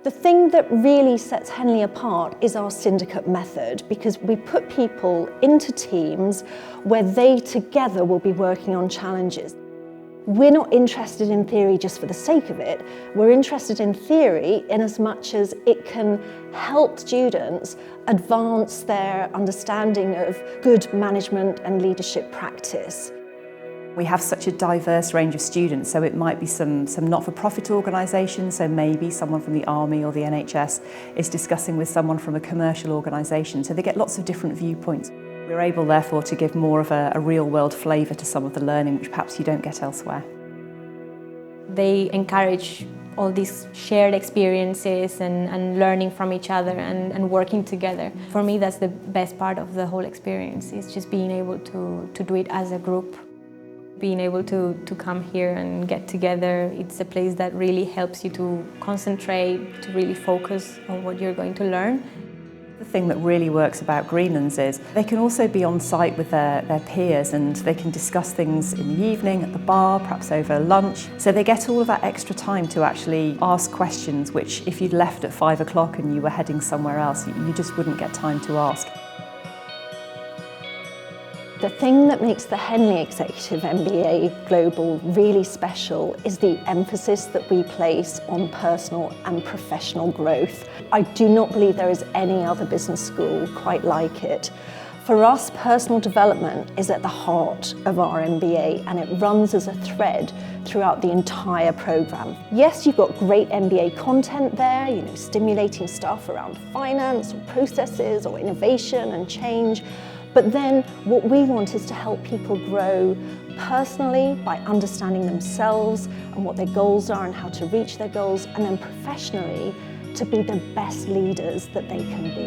The thing that really sets Henley apart is our syndicate method, because we put people into teams where they together will be working on challenges. We're not interested in theory just for the sake of it. We're interested in theory in as much as it can help students advance their understanding of good management and leadership practice. We have such a diverse range of students, so it might be some not-for-profit organisations, so maybe someone from the Army or the NHS is discussing with someone from a commercial organisation, so they get lots of different viewpoints. We're able, therefore, to give more of a real-world flavour to some of the learning which perhaps you don't get elsewhere. They encourage all these shared experiences and learning from each other and working together. For me, that's the best part of the whole experience, is just being able to do it as a group. Being able to come here and get together, it's a place that really helps you to concentrate, to really focus on what you're going to learn. The thing that really works about Greenlands is they can also be on site with their peers, and they can discuss things in the evening at the bar, perhaps over lunch. So they get all of that extra time to actually ask questions which, if you'd left at 5 o'clock and you were heading somewhere else, you just wouldn't get time to ask. The thing that makes the Henley Executive MBA Global really special is the emphasis that we place on personal and professional growth. I do not believe there is any other business school quite like it. For us, personal development is at the heart of our MBA, and it runs as a thread throughout the entire programme. Yes, you've got great MBA content there, stimulating stuff around finance or processes or innovation and change. But then what we want is to help people grow personally by understanding themselves and what their goals are and how to reach their goals, and then professionally to be the best leaders that they can be.